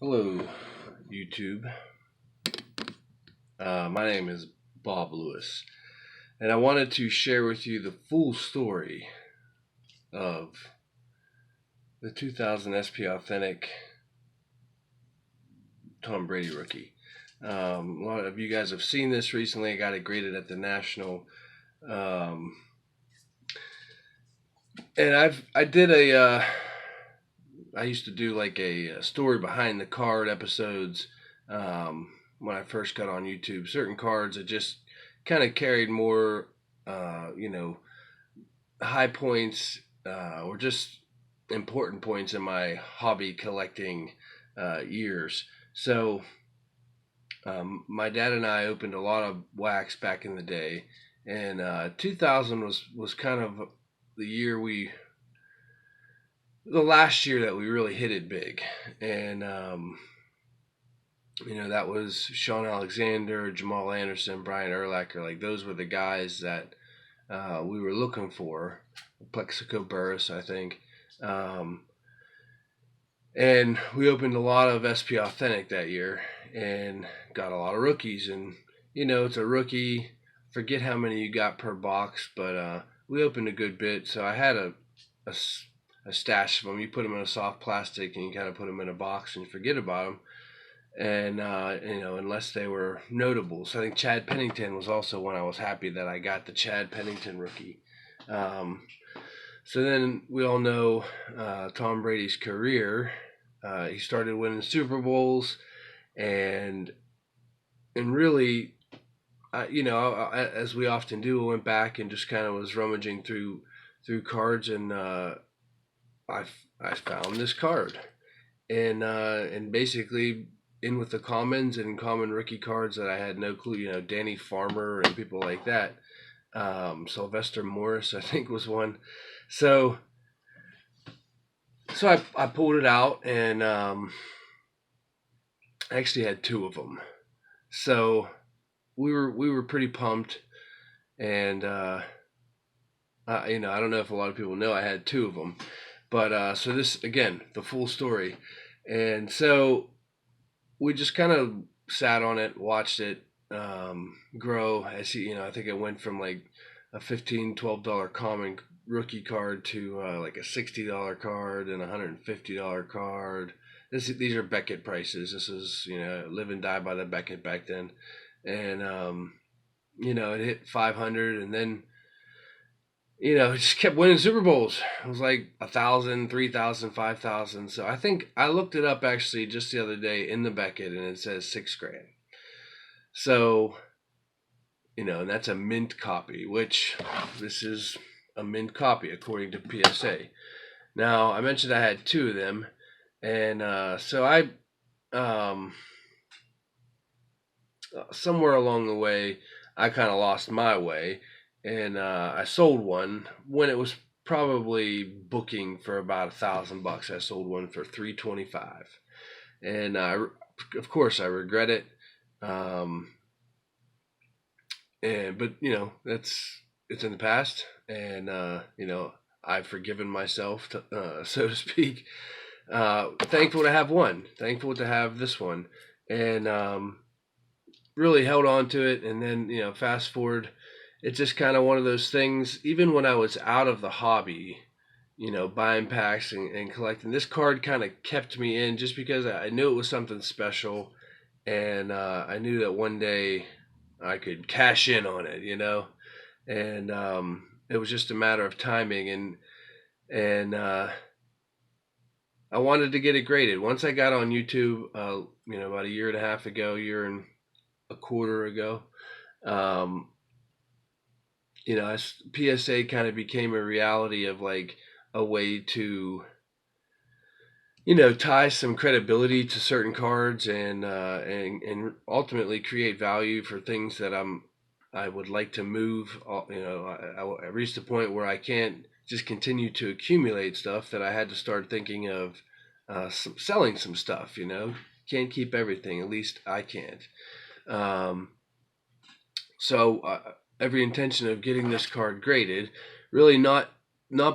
Hello, YouTube. My name is Bob Lewis, and I wanted to share with you the full story of the 2000 SP Authentic Tom Brady rookie. A lot of you guys have seen this recently. I got it graded at the National, um, and I did I used to do like a story behind the card episodes when I first got on YouTube. Certain cards that just kind of carried more, you know, high points or just important points in my hobby collecting years. So my dad and I opened a lot of wax back in the day, and 2000 was kind of the year the last year that we really hit it big, and that was Sean Alexander, Jamal Anderson, Brian Urlacher. Like those were the guys that we were looking for. Plexico Burris, I think. Um, and we opened a lot of SP Authentic that year and got a lot of rookies. And, it's a rookie. Forget how many you got per box, but we opened a good bit. So I had a, a stash of them. You put them in a soft plastic and you kind of put them in a box and you forget about them. And, unless they were notable. So I think Chad Pennington was also one I was happy that I got the Chad Pennington rookie. So then we all know Tom Brady's career. He started winning Super Bowls, and really, as we often do, I went back and just kind of was rummaging through cards, and I found this card, and basically in with the commons and common rookie cards that I had no clue. Danny Farmer and people like that. Sylvester Morris, I think, was one. So I pulled it out, and I actually had two of them. So we were pretty pumped, and I don't know if a lot of people know I had two of them, but so this again the full story, and so we just kind of sat on it, watched it grow. I think it went from like a $15-12 common rookie card to like a $60 card and a $150 card. These are Beckett prices. This is live and die by the Beckett back then, and it hit 500, and then it just kept winning Super Bowls. It was like 1,000, 3,000, 5,000. So I think I looked it up actually just the other day in the Beckett, and it says $6,000. So and that's a mint copy, which this is a mint copy according to PSA. Now I mentioned I had two of them, and so I somewhere along the way I kind of lost my way, and I sold one when it was probably booking for about $1,000. I sold one for $325, and of course I regret it. But it's in the past, and I've forgiven myself, so to speak. Thankful to have one. Thankful to have this one, and really held on to it. And then fast forward, it's just kind of one of those things. Even when I was out of the hobby, buying packs and collecting, this card kind of kept me in just because I knew it was something special, and I knew that one day I could cash in on it, and it was just a matter of timing, and I wanted to get it graded. Once I got on YouTube, about a year and a half ago, year and a quarter ago, PSA kind of became a reality of like a way to tie some credibility to certain cards, and ultimately create value for things that I would like to move. I reached a point where I can't just continue to accumulate stuff, that I had to start thinking of selling some stuff. Can't keep everything. At least I can't. So every intention of getting this card graded, really not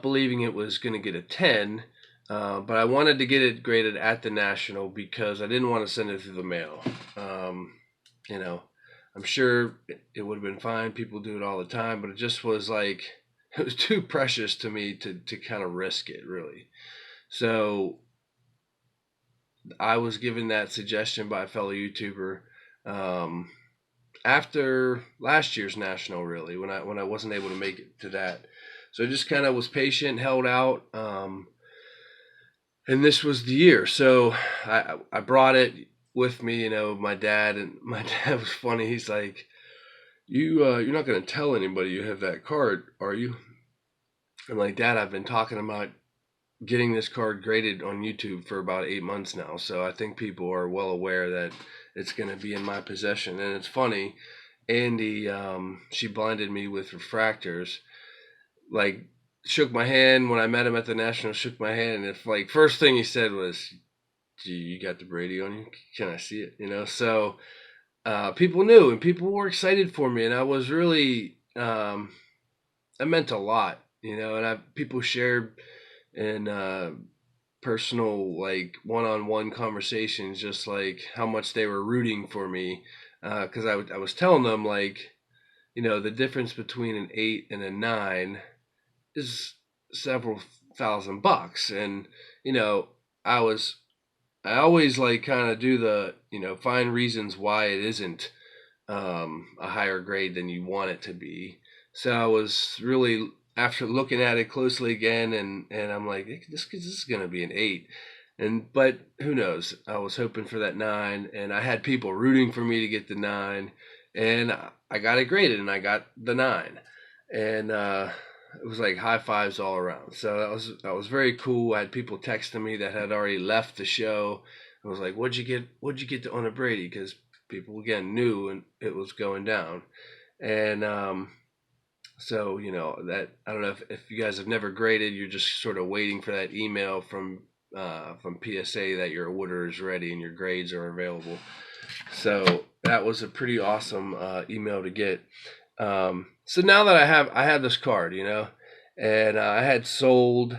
believing it was going to get a 10. But I wanted to get it graded at the national because I didn't want to send it through the mail. Um, you know, I'm sure it would have been fine. People do it all the time, but it just was like it was too precious to me to kind of risk it really. So I was given that suggestion by a fellow YouTuber um, after last year's national, really, when I wasn't able to make it to that. So I just kind of was patient, held out, and this was the year. So I brought it with me. My dad, and my dad was funny. He's like, you're not gonna tell anybody you have that card, are you? I'm like, Dad, I've been talking about getting this card graded on YouTube for about 8 months now, so I think people are well aware that it's going to be in my possession. And it's funny, Andy, she blinded me with refractors. Like, shook my hand when I met him at the National. Shook my hand, and if like first thing he said was, "Gee, you got the Brady on you? Can I see it?" So people knew, and people were excited for me, and I was really, it meant a lot. And people shared and personal, like, one-on-one conversations, just like how much they were rooting for me, because I was telling them, like, the difference between an 8 and a 9 is several $1,000, and you know I was I always like kind of do the find reasons why it isn't a higher grade than you want it to be. So I was really, after looking at it closely again, and I'm like, this is going to be an 8. But who knows? I was hoping for that 9, and I had people rooting for me to get the 9, and I got it graded, and I got the 9, and it was like high fives all around. So that was very cool. I had people texting me that had already left the show. I was like, "What'd you get? What'd you get on a Brady?" Because people again knew and it was going down. And so that, I don't know if you guys have never graded, you're just sort of waiting for that email from PSA that your order is ready and your grades are available. So that was a pretty awesome email to get. So now that I have this card, and I had sold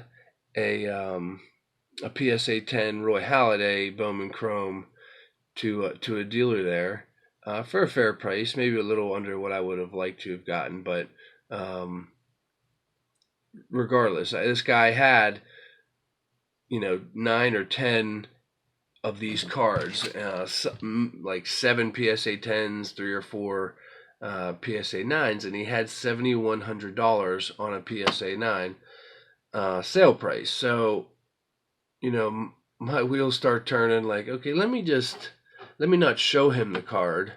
a PSA 10 Roy Halladay Bowman Chrome to a dealer there for a fair price, maybe a little under what I would have liked to have gotten, but um, regardless, this guy had 9 or 10 of these cards, like 7 PSA 10s, 3 or 4 PSA 9s, and he had $7,100 on a PSA 9 sale price. So my wheels start turning. Like, okay, let me not show him the card,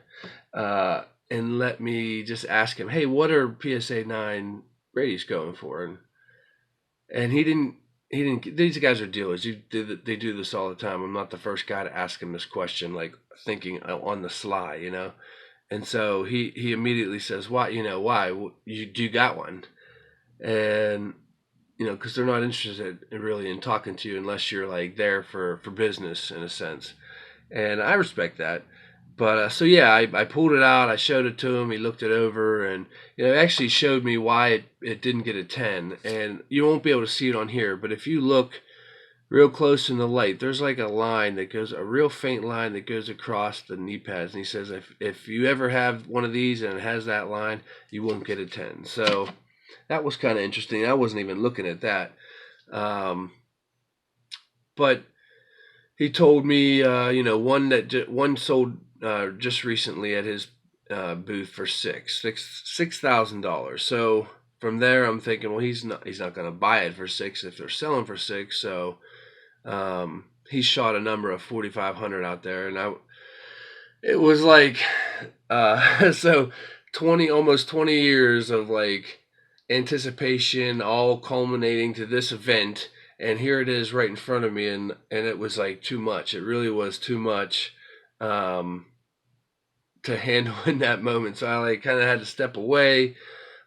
and let me just ask him, hey, what are PSA 9 Brady's going for? And he didn't. These guys are dealers. They do this all the time. I'm not the first guy to ask him this question, like thinking on the sly. And so he immediately says, why? Why you got one? And because they're not interested really in talking to you unless you're like there for business in a sense, and I respect that. But so yeah, I pulled it out. I showed it to him. He looked it over, and it actually showed me why it didn't get a 10. And you won't be able to see it on here, but if you look real close in the light, there's like a line that goes, a real faint line that goes across the knee pads. And he says if you ever have one of these and it has that line, you won't get a 10. So that was kind of interesting. I wasn't even looking at that. But he told me, one sold just recently at his booth for $6,000. So from there, I'm thinking, well, he's not going to buy it for 6 if they're selling for 6. So he shot a number of 4,500 out there, and it was like, so 20 years of like anticipation, all culminating to this event, and here it is right in front of me, and it was like too much. It really was too much um, to handle in that moment. So I like kind of had to step away.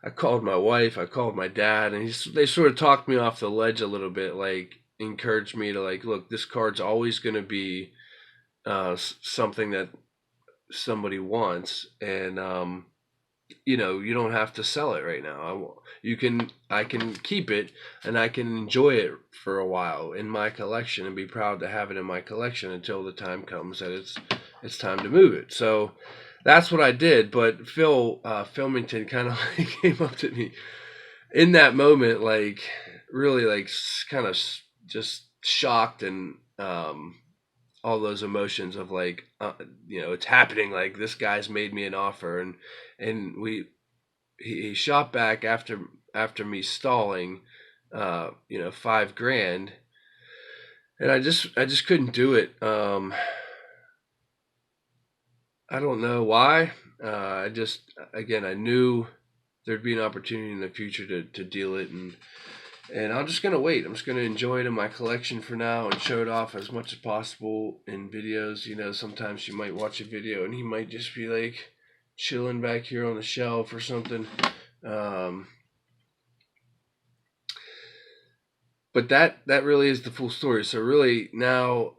I called my wife, I called my dad, and they sort of talked me off the ledge a little bit, like encouraged me to like, look, this card's always going to be something that somebody wants, and you don't have to sell it right now. I can keep it and I can enjoy it for a while in my collection and be proud to have it in my collection until the time comes that it's time to move it. So that's what I did. But Phil Filmington kind of like came up to me in that moment, like really like kind of just shocked and all those emotions of like it's happening, like this guy's made me an offer. And he shot back after me stalling 5 grand, and I just couldn't do it. I don't know why. I just, again, I knew there'd be an opportunity in the future to deal it, and I'm just gonna wait. I'm just gonna enjoy it in my collection for now and show it off as much as possible in videos. Sometimes you might watch a video and he might just be like chilling back here on the shelf or something. Um, but that really is the full story. So really now,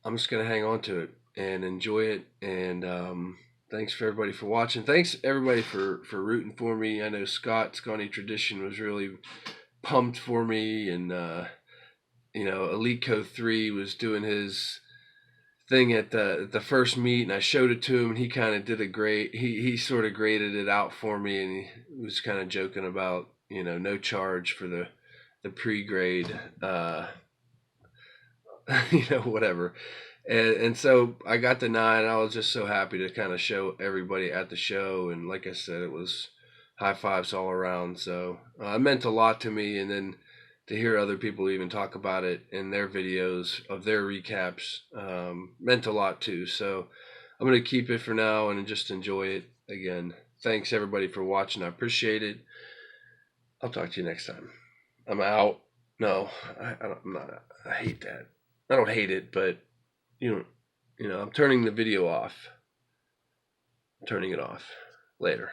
I'm just gonna hang on to it and enjoy it. And thanks for everybody for watching. Thanks everybody for rooting for me. I know Scotty Tradition was really pumped for me, and Elite Co 3 was doing his thing at the first meet, and I showed it to him, and he kind of did a great. He sort of graded it out for me, and he was kind of joking about no charge for the pre-grade, whatever. And so I got the 9. I was just so happy to kind of show everybody at the show, and like I said, it was high fives all around. So it meant a lot to me, and then to hear other people even talk about it in their videos of their recaps meant a lot too. So I'm gonna keep it for now and just enjoy it. Again, thanks everybody for watching. I appreciate it. I'll talk to you next time. I'm out. No, I'm not. I hate that. I don't hate it, but I'm turning the video off. I'm turning it off. Later.